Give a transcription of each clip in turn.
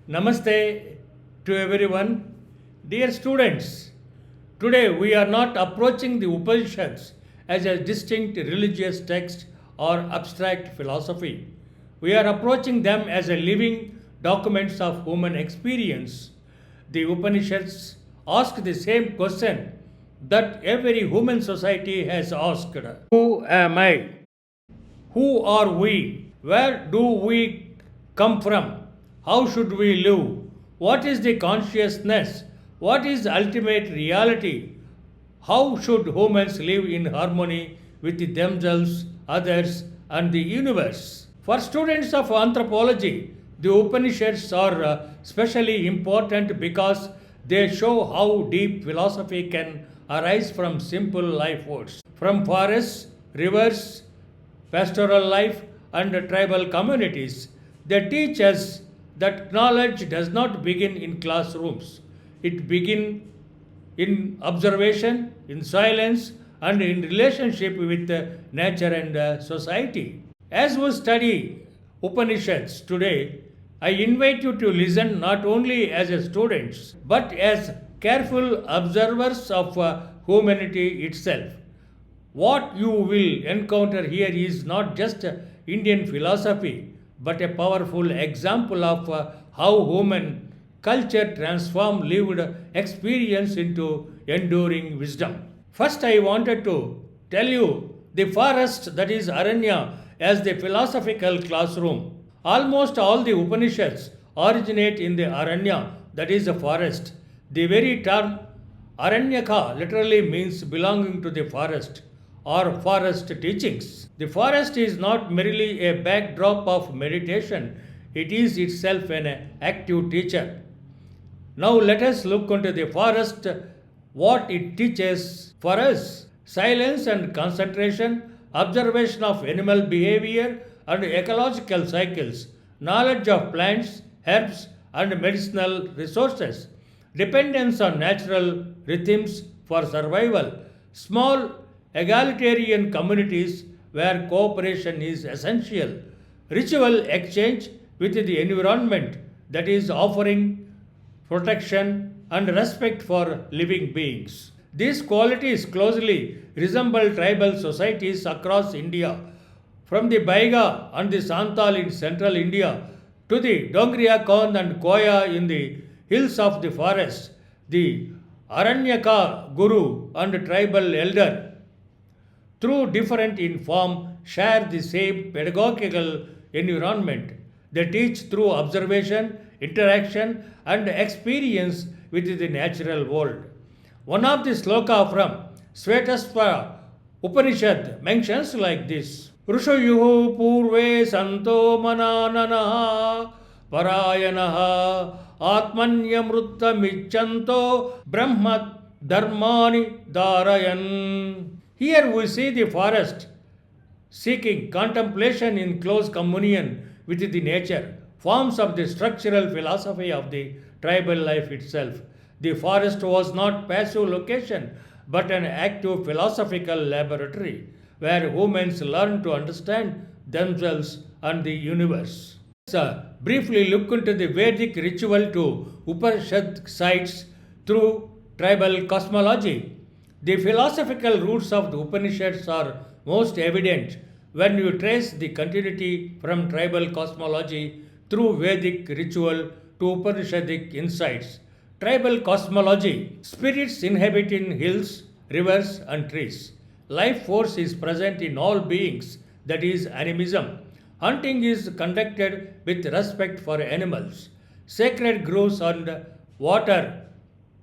Namaste to everyone. Dear students, today we are not approaching the Upanishads as a distinct religious text or abstract philosophy. We are approaching them as a living documents of human experience. The Upanishads ask the same question that every human society has asked. Who am I? Who are we? Where do we come from? How should we live? What is the consciousness? What is ultimate reality? How should humans live in harmony with themselves, others, and the universe? For students of anthropology, the Upanishads are especially important because they show how deep philosophy can arise from simple life words. From forests, rivers, pastoral life, and tribal communities, they teach us that knowledge does not begin in classrooms. It begins in observation, in silence, and in relationship with nature and society. As we study Upanishads today, I invite you to listen not only as a students but as careful observers of humanity itself. What you will encounter here is not just Indian philosophy but a powerful example of how human culture transforms lived experience into enduring wisdom. First, I wanted to tell you the forest, that is Aranya, as the philosophical classroom. Almost all the Upanishads originate in the Aranya, that is the forest. The very term Aranyaka literally means belonging to the forest or forest teachings. The forest is not merely a backdrop of meditation, it is itself an active teacher. Now let us look into the forest, what it teaches for us. Silence and concentration, observation of animal behavior and ecological cycles, knowledge of plants, herbs, and medicinal resources, dependence on natural rhythms for survival, small egalitarian communities where cooperation is essential, ritual exchange with the environment, that is, offering protection and respect for living beings. These qualities closely resemble tribal societies across India, from the Baiga and the Santal in central India to the Dongriya Kond and Koya in the hills of the forest. The Aranyaka Guru and tribal elder, through different in form, share the same pedagogical environment. They teach through observation, interaction, and experience with the natural world. One of the sloka from Svetasvara Upanishad mentions like this: Rushayuhu purve santo manananaha parayanaha atmanyamrutta michanto brahma dharmani darayan. Here we see the forest seeking contemplation in close communion with the nature, forms of the structural philosophy of the tribal life itself. The forest was not passive location but an active philosophical laboratory where humans learn to understand themselves and the universe. Let's briefly look into the Vedic ritual to Upanishad sites through tribal cosmology. The philosophical roots of the Upanishads are most evident when you trace the continuity from tribal cosmology through Vedic ritual to Upanishadic insights. Tribal cosmology: spirits inhabit in hills, rivers, and trees. Life force is present in all beings, that is, animism. Hunting is conducted with respect for animals. Sacred groves and water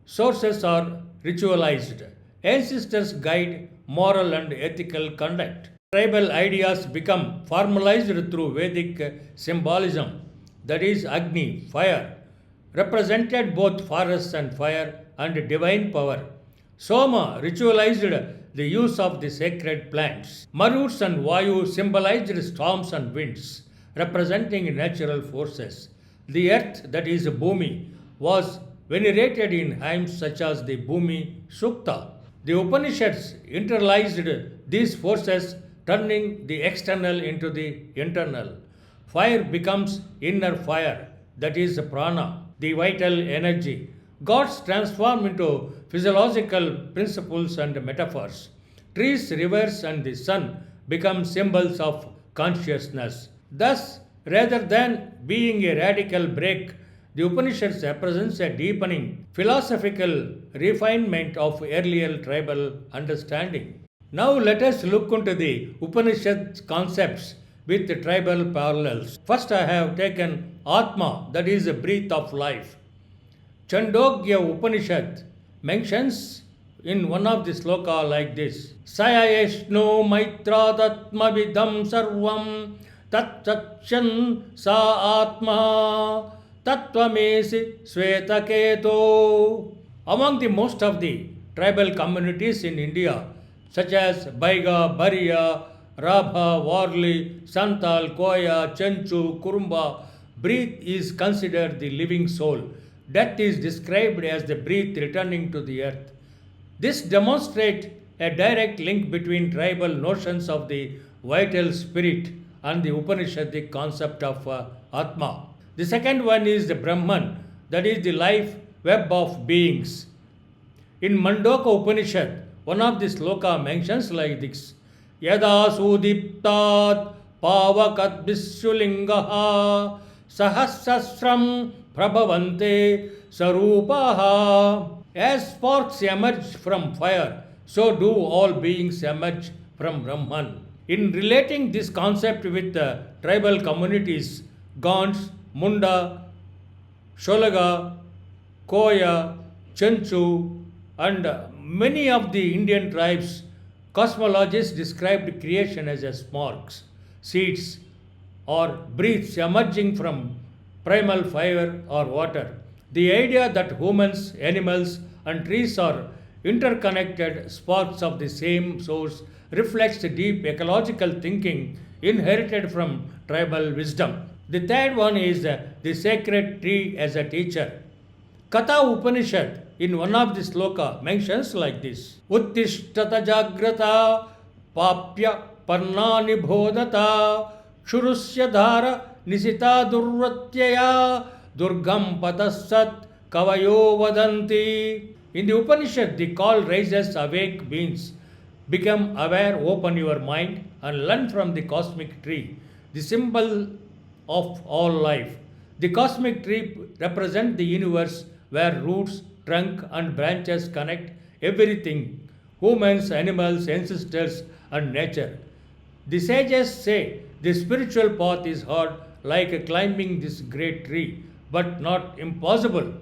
sources are ritualized. Ancestors guide moral and ethical conduct. Tribal ideas become formalized through Vedic symbolism, that is, Agni, fire, represented both forests and fire and divine power. Soma ritualized the use of the sacred plants. Maruts and Vayu symbolized storms and winds, representing natural forces. The earth, that is Bhumi, was venerated in hymns such as the Bhumi Sukta. The Upanishads internalized these forces, turning the external into the internal. Fire becomes inner fire, that is prana, the vital energy. Gods transform into physiological principles and metaphors. Trees, rivers, and the sun become symbols of consciousness. Thus, rather than being a radical break, the Upanishads represents a deepening philosophical refinement of earlier tribal understanding. Now let us look into the Upanishad concepts with the tribal parallels. First, I have taken Atma, that is the breath of life. Chandogya Upanishad mentions in one of the sloka like this: Sayayeshno Maitradatma Vidam Sarvam Tat Satshan Sa Atma Tattvamesi Svetaketo. Among the most of the tribal communities in India, such as Baiga, Bariya, Rabha, Warli, Santal, Koya, Chenchu, Kurumba, breath is considered the living soul. Death is described as the breath returning to the earth. This demonstrates a direct link between tribal notions of the vital spirit and the Upanishadic concept of Atma. The second one is the Brahman, that is the life web of beings. In Mandoka Upanishad, one of the sloka mentions like this: Yada sudiptat pavakat vishulingaha sahasrasram prabhavante sarupaha. As sparks emerge from fire, so do all beings emerge from Brahman. In relating this concept with the tribal communities, Gons, Munda, Sholaga, Koya, Chenchu, and many of the Indian tribes, cosmologists described creation as a sparks, seeds, or breaths emerging from primal fire or water. The idea that humans, animals, and trees are interconnected sparks of the same source reflects deep ecological thinking inherited from tribal wisdom. The third one is the sacred tree as a teacher. Katha Upanishad in one of the sloka mentions like this: Uttishtata Jagrata Papya Parnani Bodhata Shurusya Dhara Nisita Durvatyaya Durgam Padasat Kavayo Vadanti. In the Upanishad, the call raises awake beings. Become aware, open your mind, and learn from the cosmic tree, the symbol of all life. The cosmic tree represents the universe where roots, trunk, and branches connect everything: humans, animals, ancestors, and nature. The sages say the spiritual path is hard, like climbing this great tree, but not impossible.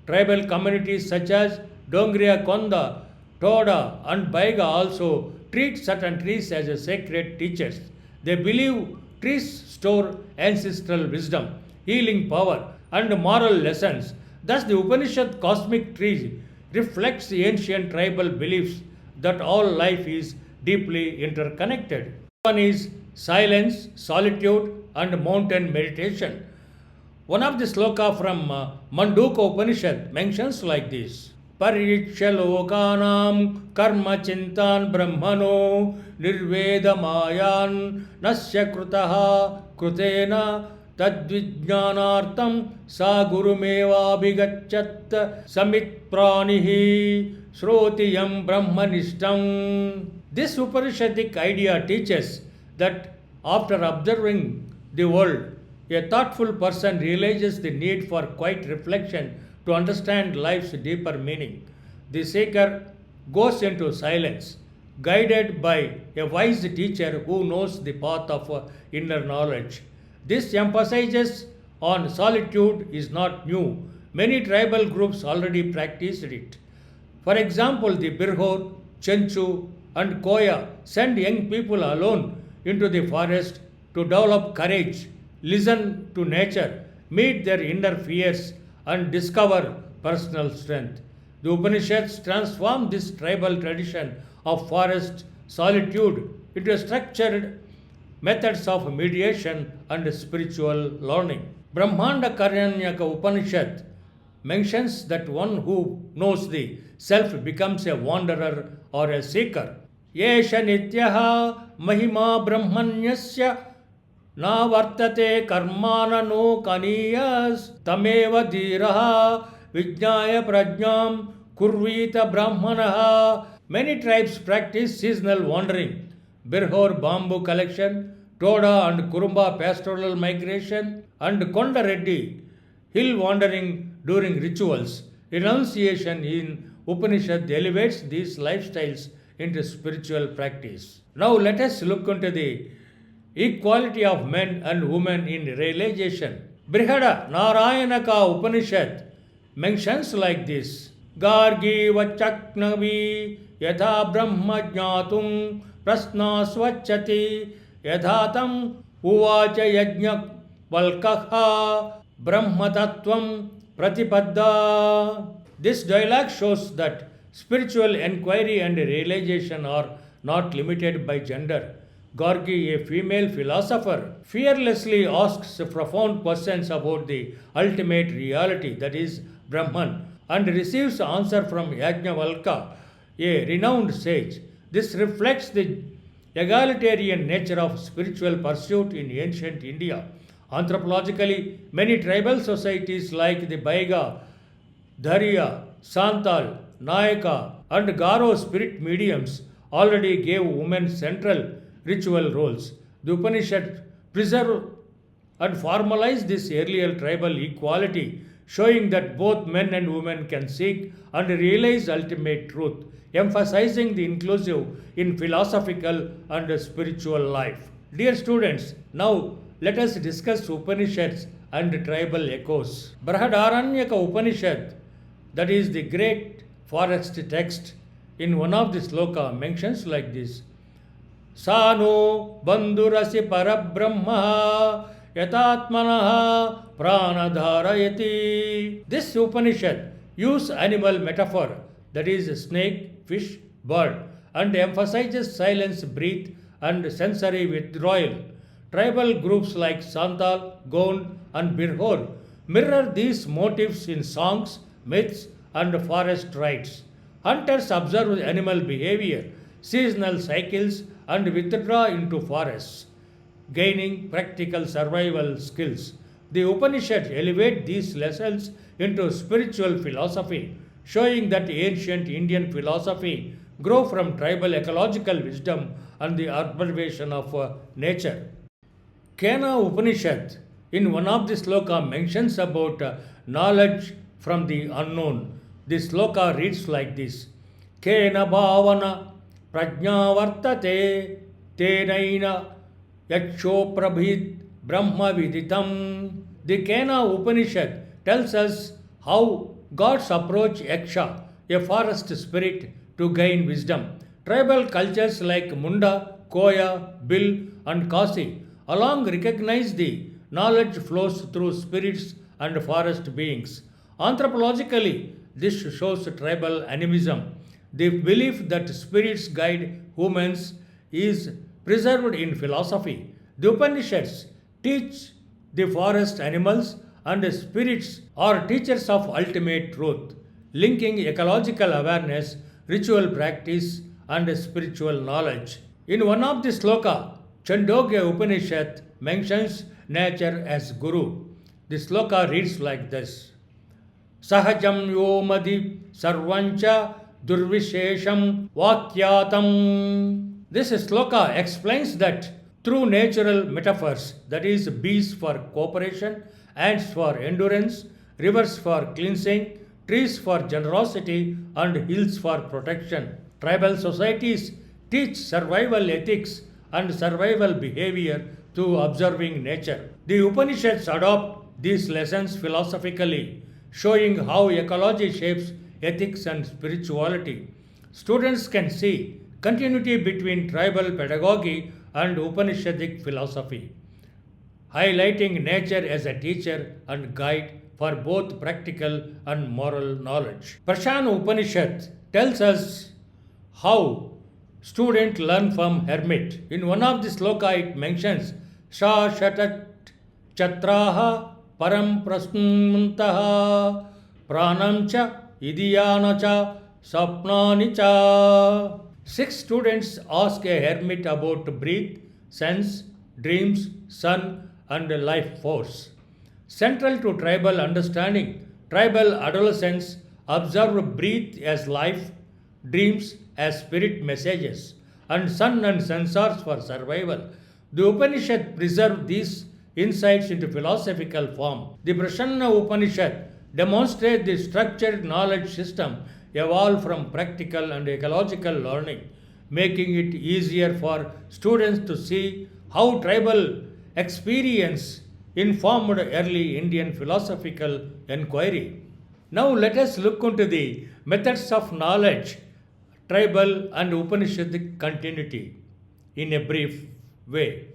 Tribal communities such as Dongriya Konda, Toda, and Baiga also treat certain trees as sacred teachers. They believe trees store ancestral wisdom, healing power, and moral lessons. Thus, the Upanishad cosmic tree reflects the ancient tribal beliefs that all life is deeply interconnected. One is silence, solitude, and mountain meditation. One of the sloka from Manduka Upanishad mentions like this: Pariksha lokanam karma chintan brahmano nirveda mayan nasya krutaha krutena tadvijnanartam sa gurumeva bhigachat samit pranihi shrotiyam brahmanishtam. This Upanishadic idea teaches that after observing the world, a thoughtful person realizes the need for quiet reflection to understand life's deeper meaning. The seeker goes into silence, guided by a wise teacher who knows the path of inner knowledge. This emphasizes on solitude is not new. Many tribal groups already practiced it. For example, the Birhor, Chenchu, and Koya send young people alone into the forest to develop courage, listen to nature, meet their inner fears, and discover personal strength. The Upanishads transform this tribal tradition of forest solitude into structured methods of mediation and spiritual learning. Brahmanda Karanyaka Upanishad mentions that one who knows the self becomes a wanderer or a seeker. Yesha nityaha mahima brahmanyasya Na vartate karmana no kaniyas tameva dhiraha vijnaya prajnam kurvita brahmanaha. Many tribes practice seasonal wandering, Birhor bamboo collection, Toda and Kurumba pastoral migration, and Konda Reddy hill wandering during rituals. Renunciation in Upanishad elevates these lifestyles into spiritual practice. Now let us look into the equality of men and women in realization. Brihada Narayanaka Upanishad mentions like this: Gargi vachaknavi yatha brahma jnatum prasna swachati yathatam uvacha yajna valkaha brahmatattvam pratipadda. This dialogue shows that spiritual inquiry and realization are not limited by gender. Gorgi, a female philosopher, fearlessly asks profound questions about the ultimate reality, that is, Brahman, and receives answer from Yajnavalkya, a renowned sage. This reflects the egalitarian nature of spiritual pursuit in ancient India. Anthropologically, many tribal societies like the Baiga, Dharia, Santal, Nayaka, and Garo spirit mediums already gave women central ritual roles. The Upanishad preserve and formalize this earlier tribal equality, showing that both men and women can seek and realize ultimate truth, emphasizing the inclusive in philosophical and spiritual life. Dear students, now let us discuss Upanishads and tribal echoes. Brihadaranyaka Upanishad, that is the great forest text, in one of the sloka mentions like this: Sano bandurasi parabrahma yatatmanaha pranadharayati. This Upanishad uses animal metaphor, that is snake, fish, bird, and emphasizes silence, breath, and sensory withdrawal. Tribal groups like Santal, Gond, and Birhor mirror these motifs in songs, myths, and forest rites. Hunters observe animal behavior, seasonal cycles, and withdraw into forests, gaining practical survival skills. The Upanishads elevate these lessons into spiritual philosophy, showing that ancient Indian philosophy grew from tribal ecological wisdom and the observation of nature. Kena Upanishad, in one of the sloka, mentions about knowledge from the unknown. The sloka reads like this: Kena bhavana prajna vartate tenaina yaksho prabhit brahma viditam. The Kena Upanishad tells us how gods approach Yaksha, a forest spirit, to gain wisdom. Tribal cultures like Munda, Koya, Bil, and Kasi along recognize the knowledge flows through spirits and forest beings. Anthropologically, this shows tribal animism. The belief that spirits guide humans is preserved in philosophy. The Upanishads teach the forest animals and spirits are teachers of ultimate truth, linking ecological awareness, ritual practice, and spiritual knowledge. In one of the sloka, Chandogya Upanishad mentions nature as Guru. The sloka reads like this: Sahajam yomadi sarvancha durvishesham vakyatam. This sloka explains that through natural metaphors, that is, bees for cooperation, ants for endurance, rivers for cleansing, trees for generosity, and hills for protection, tribal societies teach survival ethics and survival behavior through observing nature. The Upanishads adopt these lessons philosophically, showing how ecology shapes ethics and spirituality. Students can see continuity between tribal pedagogy and Upanishadic philosophy, highlighting nature as a teacher and guide for both practical and moral knowledge. Prashana Upanishad tells us how students learn from hermit. In one of the sloka it mentions Sha Shatat Chatraha Param Prasnuntaha Pranam Cha Idiyana Cha Sapnani Cha. 6 students ask a hermit about breath, sense, dreams, sun, and life force. Central to tribal understanding, tribal adolescents observe breath as life, dreams as spirit messages, and sun and sensors for survival. The Upanishad preserve these insights into philosophical form. The Prashanna Upanishad demonstrates the structured knowledge system evolved from practical and ecological learning, making it easier for students to see how tribal experience informed early Indian philosophical inquiry. Now let us look into the methods of knowledge, tribal and Upanishadic continuity in a brief way.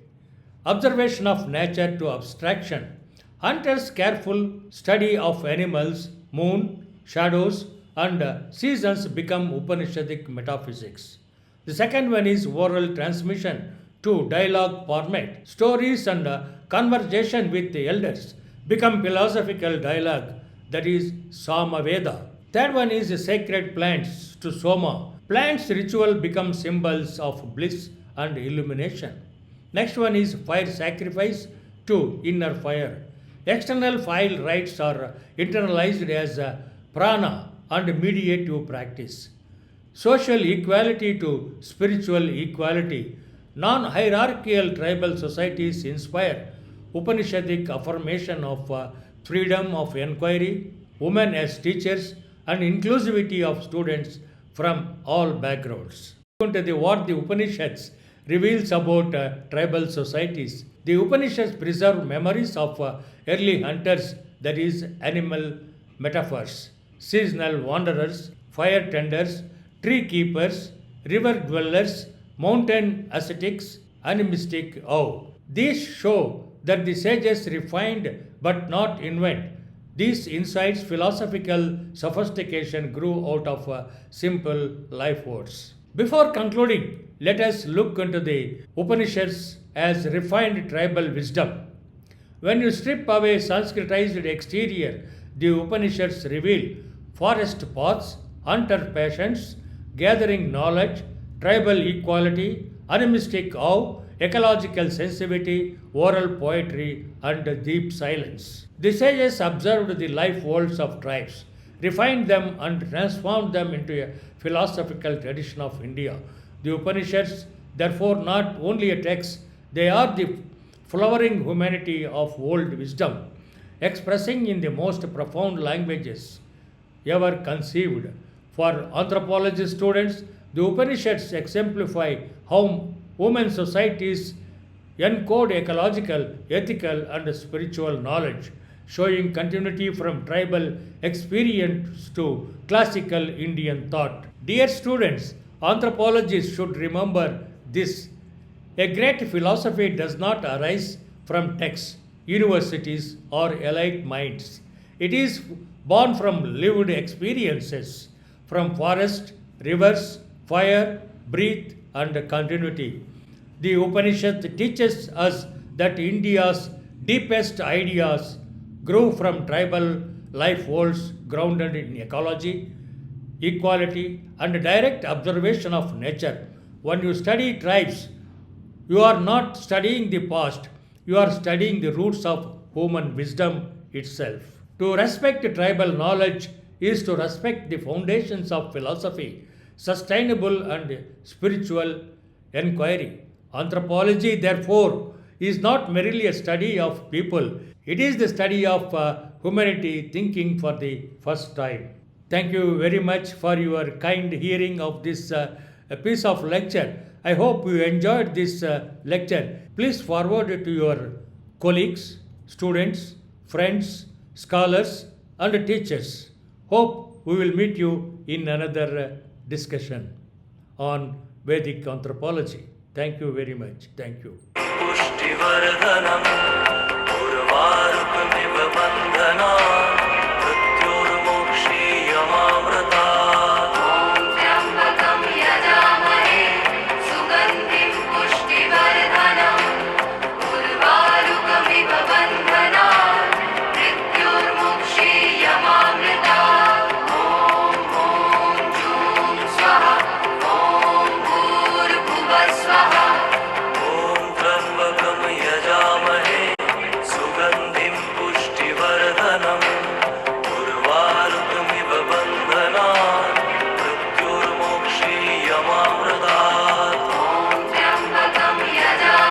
Observation of nature to abstraction. Hunter's careful study of animals, moon, shadows, and seasons become Upanishadic metaphysics. The second one is oral transmission to dialogue format. Stories and conversation with the elders become philosophical dialogue, that is Samaveda. Third one is sacred plants to Soma. Plants ritual become symbols of bliss and illumination. Next one is fire sacrifice to inner fire. External fire rites are internalized as prana and mediative practice. Social equality to spiritual equality. Non hierarchical tribal societies inspire Upanishadic affirmation of freedom of inquiry, women as teachers, and inclusivity of students from all backgrounds. What the Upanishads reveals about tribal societies. The Upanishads preserve memories of early hunters, that is, animal metaphors, seasonal wanderers, fire tenders, tree keepers, river dwellers, mountain ascetics, animistic awe. These show that the sages refined but not invent. These insights, philosophical sophistication grew out of simple life words. Before concluding, let us look into the Upanishads as refined tribal wisdom. When you strip away Sanskritized exterior, the Upanishads reveal forest paths, hunter passions, gathering knowledge, tribal equality, animistic awe, ecological sensitivity, oral poetry, and deep silence. The sages observed the life worlds of tribes, refined them, and transformed them into a philosophical tradition of India. The Upanishads, therefore, not only a text, they are the flowering humanity of old wisdom, expressing in the most profound languages ever conceived. For anthropology students, the Upanishads exemplify how human societies encode ecological, ethical, and spiritual knowledge, showing continuity from tribal experience to classical Indian thought. Dear students, anthropologists should remember this. A great philosophy does not arise from texts, universities, or elite minds. It is born from lived experiences, from forest, rivers, fire, breath, and continuity. The Upanishad teaches us that India's deepest ideas grew from tribal life worlds grounded in ecology, equality, and direct observation of nature. When you study tribes, you are not studying the past, you are studying the roots of human wisdom itself. To respect tribal knowledge is to respect the foundations of philosophy, sustainable and spiritual inquiry. Anthropology, therefore, is not merely a study of people, it is the study of humanity thinking for the first time. Thank you very much for your kind hearing of this piece of lecture. I hope you enjoyed this lecture. Please forward it to your colleagues, students, friends, scholars, and teachers. Hope we will meet you in another discussion on Vedic anthropology. Thank you very much. Thank you.